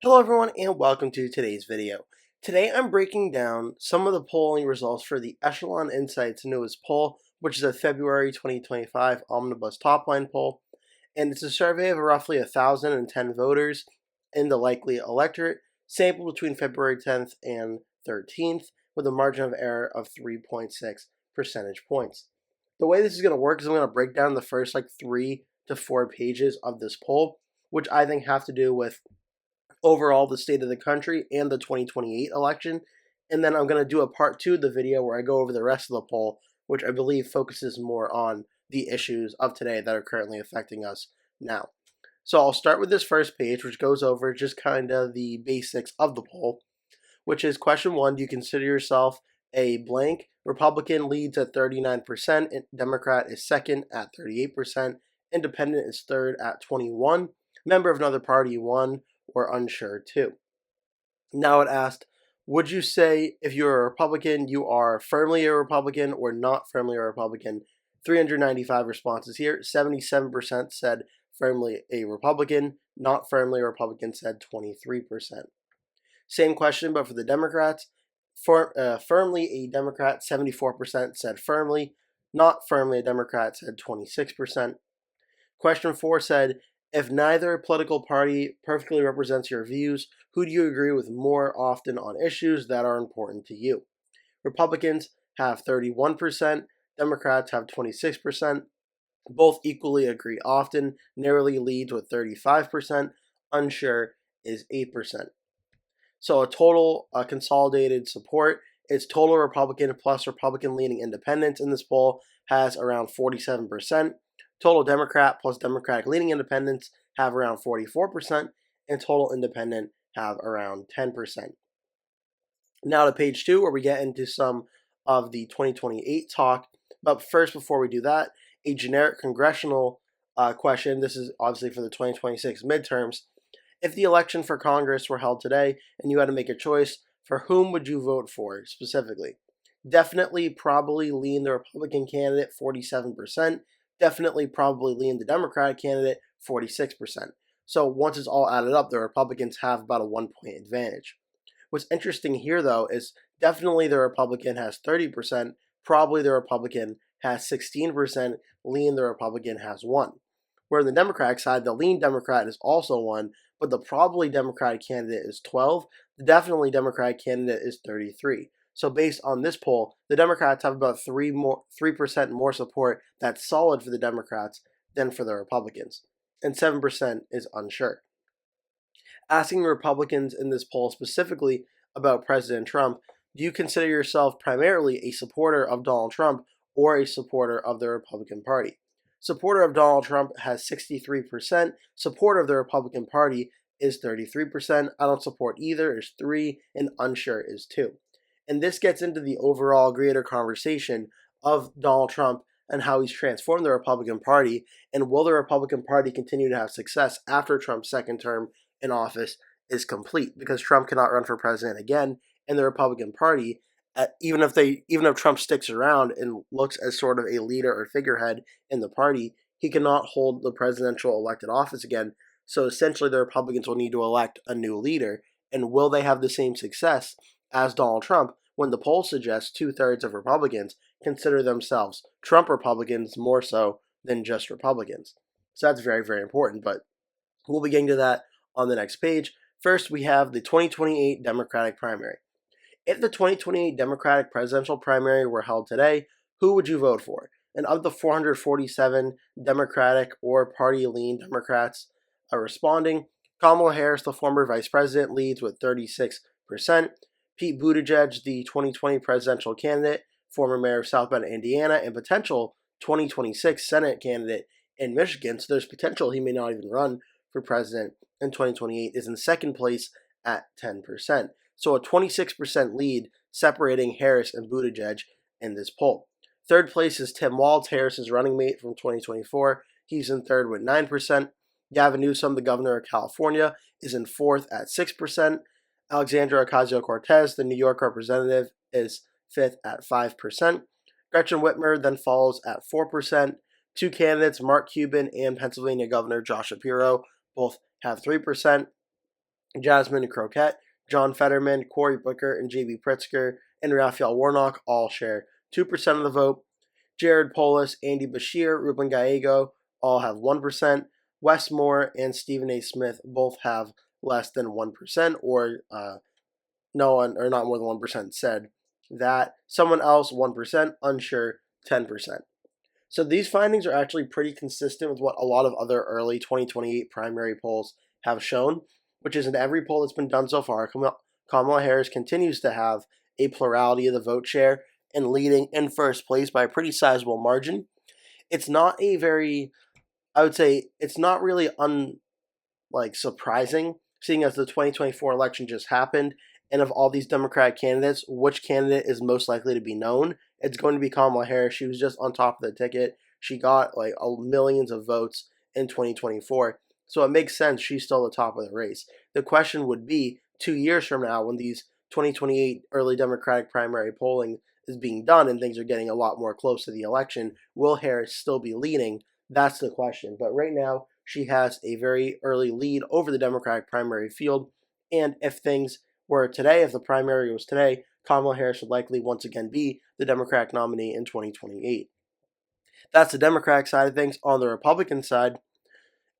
Hello everyone and welcome to today's video. Today I'm breaking down some of the polling results for the Echelon Insights newest poll, which is a February 2025 omnibus top-line poll, and it's a survey of roughly 1,010 voters in the likely electorate, sampled between February 10th and 13th, with a margin of error of 3.6 percentage points. The way this is going to work is I'm going to break down the first 3 to 4 pages of this poll, which I think have to do with overall the state of the country and the 2028 election. And then I'm going to do a part 2 of the video where I go over the rest of the poll, which I believe focuses more on the issues of today that are currently affecting us now. So I'll start with this first page, which goes over just kind of the basics of the poll, which is question 1: do you consider yourself a blank? Republican leads at 39%, Democrat is second at 38%, Independent is third at 21%, member of another party 1, or unsure 2. Now it asked, would you say if you're a Republican, you are firmly a Republican or not firmly a Republican? 395 responses here. 77% said firmly a Republican, not firmly a Republican said 23%. Same question, but for the Democrats. Firmly a Democrat, 74% said firmly, not firmly a Democrat said 26%. Question 4 said, if neither political party perfectly represents your views, who do you agree with more often on issues that are important to you? Republicans have 31%, Democrats have 26%, both equally agree often, narrowly leads with 35%, unsure is 8%. So a total consolidated support is total Republican plus Republican-leaning independents in this poll has around 47%. Total Democrat plus Democratic-leaning independents have around 44%, and total independent have around 10%. Now to page 2, where we get into some of the 2028 talk. But first, before we do that, a generic congressional question. This is obviously for the 2026 midterms. If the election for Congress were held today and you had to make a choice, for whom would you vote for specifically? Definitely, probably lean the Republican candidate, 47%. Definitely, probably lean the Democratic candidate, 46%. So once it's all added up, the Republicans have about a 1-point advantage. What's interesting here, though, is definitely the Republican has 30%, probably the Republican has 16%, lean the Republican has 1%. Where on the Democratic side, the lean Democrat is also 1%, but the probably Democratic candidate is 12%, the definitely Democratic candidate is 33%. So based on this poll, the Democrats have about 3% more support that's solid for the Democrats than for the Republicans, and 7% is unsure. Asking Republicans in this poll specifically about President Trump, do you consider yourself primarily a supporter of Donald Trump or a supporter of the Republican Party? Supporter of Donald Trump has 63%, supporter of the Republican Party is 33%, I don't support either is 3%, and unsure is 2%. And this gets into the overall greater conversation of Donald Trump and how he's transformed the Republican Party, and will the Republican Party continue to have success after Trump's second term in office is complete, because Trump cannot run for president again, and the Republican Party, even if Trump sticks around and looks as sort of a leader or figurehead in the party, he cannot hold the presidential elected office again. So essentially, the Republicans will need to elect a new leader. And will they have the same success as Donald Trump when the poll suggests 2/3 of Republicans consider themselves Trump Republicans more so than just Republicans? So that's very, very important. But we'll be getting to that on the next page. First, we have the 2028 Democratic primary. If the 2028 Democratic presidential primary were held today, who would you vote for? And of the 447 Democratic or party-lean Democrats responding, Kamala Harris, the former vice president, leads with 36%. Pete Buttigieg, the 2020 presidential candidate, former mayor of South Bend, Indiana, and potential 2026 Senate candidate in Michigan, so there's potential he may not even run for president in 2028, is in second place at 10%. So a 26% lead separating Harris and Buttigieg in this poll. Third place is Tim Walz, Harris's running mate from 2024. He's in third with 9%. Gavin Newsom, the governor of California, is in fourth at 6%. Alexandria Ocasio-Cortez, the New York representative, is fifth at 5%. Gretchen Whitmer then follows at 4%. Two candidates, Mark Cuban and Pennsylvania Governor Josh Shapiro, both have 3%. Jasmine Croquette, John Fetterman, Cory Booker, and J.B. Pritzker, and Raphael Warnock all share 2% of the vote. Jared Polis, Andy Bashir, Ruben Gallego all have 1%. Wes Moore and Stephen A. Smith both have less than 1%, or no one, or not more than 1% said that. Someone else, 1%, unsure, 10%. So these findings are actually pretty consistent with what a lot of other early 2028 primary polls have shown, which is in every poll that's been done so far, Kamala Harris continues to have a plurality of the vote share and leading in first place by a pretty sizable margin. It's not a very, I would say, it's not really surprising, seeing as the 2024 election just happened, and of all these Democratic candidates, which candidate is most likely to be known? It's going to be Kamala Harris. She was just on top of the ticket. She got like millions of votes in 2024, so it makes sense she's still the top of the race. The question would be 2 years from now, when these 2028 early Democratic primary polling is being done and things are getting a lot more close to the election, will Harris still be leading? That's the question. But right now, she has a very early lead over the Democratic primary field. And if things were today, if the primary was today, Kamala Harris would likely once again be the Democratic nominee in 2028. That's the Democratic side of things. On the Republican side,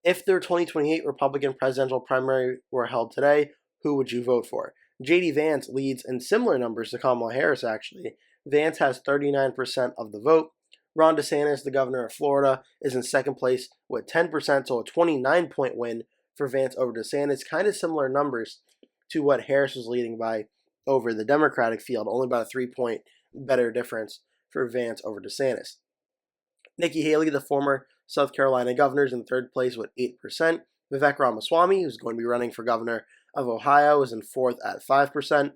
if their 2028 Republican presidential primary were held today, who would you vote for? J.D. Vance leads in similar numbers to Kamala Harris, actually. Vance has 39% of the vote. Ron DeSantis, the governor of Florida, is in second place with 10%, so a 29-point win for Vance over DeSantis. Kind of similar numbers to what Harris was leading by over the Democratic field, only about a 3-point better difference for Vance over DeSantis. Nikki Haley, the former South Carolina governor, is in third place with 8%. Vivek Ramaswamy, who's going to be running for governor of Ohio, is in fourth at 5%.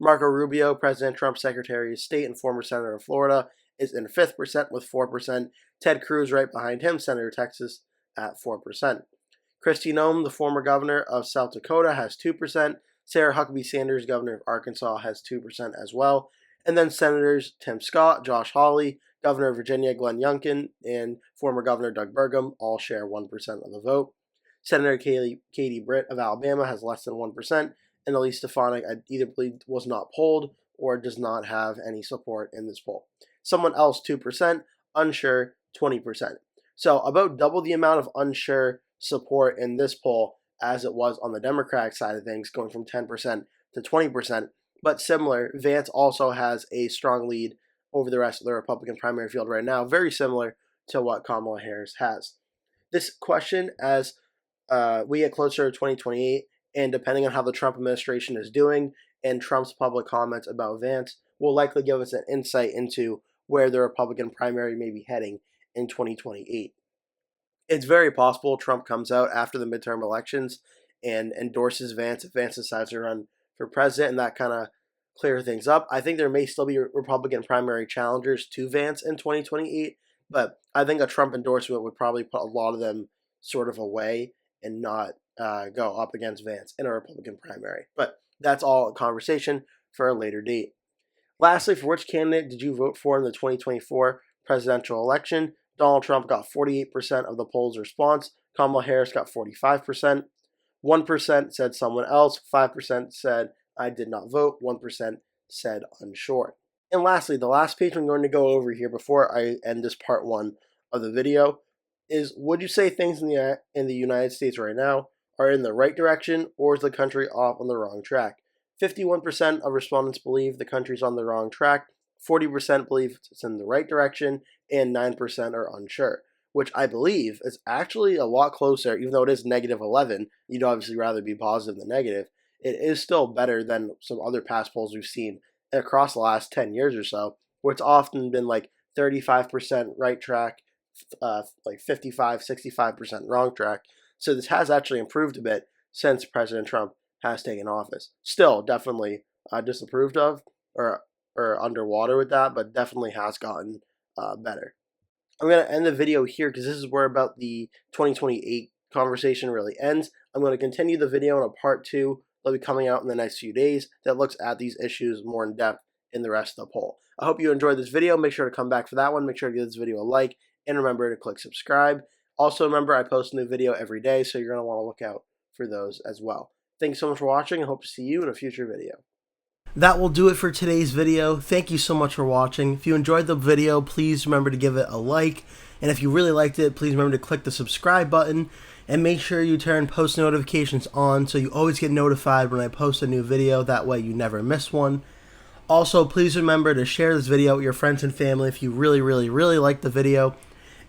Marco Rubio, President Trump's Secretary of State and former senator of Florida, is in 5th% with 4%. Ted Cruz right behind him, Senator of Texas, at 4%. Kristi Noem, the former governor of South Dakota, has 2%. Sarah Huckabee Sanders, governor of Arkansas, has 2% as well. And then Senators Tim Scott, Josh Hawley, governor of Virginia Glenn Youngkin, and former governor Doug Burgum all share 1% of the vote. Senator Katie Britt of Alabama has less than 1%, and Elise Stefanik, I either believe, was not polled or does not have any support in this poll. Someone else, 2%, unsure, 20%. So about double the amount of unsure support in this poll as it was on the Democratic side of things, going from 10% to 20%. But similar, Vance also has a strong lead over the rest of the Republican primary field right now, very similar to what Kamala Harris has. This question, as we get closer to 2028, and depending on how the Trump administration is doing and Trump's public comments about Vance, will likely give us an insight into where the Republican primary may be heading in 2028. It's very possible Trump comes out after the midterm elections and endorses Vance if Vance decides to run for president, and that kind of clear things up. I think there may still be Republican primary challengers to Vance in 2028, but I think a Trump endorsement would probably put a lot of them sort of away and not go up against Vance in a Republican primary. But that's all a conversation for a later date. Lastly, for which candidate did you vote for in the 2024 presidential election? Donald Trump got 48% of the polls' response. Kamala Harris got 45%. 1% said someone else. 5% said I did not vote. 1% said unsure. And lastly, the last page I'm going to go over here before I end this part 1 of the video is, would you say things in the United States right now are in the right direction, or is the country off on the wrong track? 51% of respondents believe the country's on the wrong track, 40% believe it's in the right direction, and 9% are unsure, which I believe is actually a lot closer, even though it is -11. You'd obviously rather be positive than negative. It is still better than some other past polls we've seen across the last 10 years or so, where it's often been like 35% right track, like 55, 65% wrong track. So this has actually improved a bit since President Trump has taken office. Still, definitely disapproved of or underwater with that, but definitely has gotten better. I'm going to end the video here because this is where about the 2028 conversation really ends. I'm going to continue the video in a part 2 that'll be coming out in the next few days that looks at these issues more in depth in the rest of the poll. I hope you enjoyed this video. Make sure to come back for that one. Make sure to give this video a like, and remember to click subscribe. Also remember, I post a new video every day, so you're going to want to look out for those as well. Thanks so much for watching, and hope to see you in a future video. That will do it for today's video. Thank you so much for watching. If you enjoyed the video, please remember to give it a like. And if you really liked it, please remember to click the subscribe button. And make sure you turn post notifications on so you always get notified when I post a new video. That way you never miss one. Also, please remember to share this video with your friends and family if you really like the video.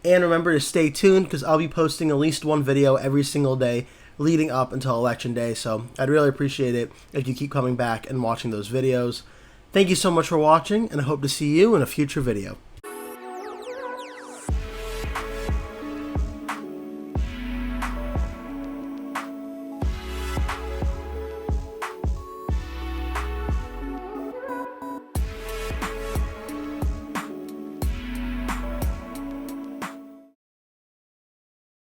And remember to stay tuned because I'll be posting at least one video every single day leading up until Election Day, so I'd really appreciate it if you keep coming back and watching those videos. Thank you so much for watching, and I hope to see you in a future video.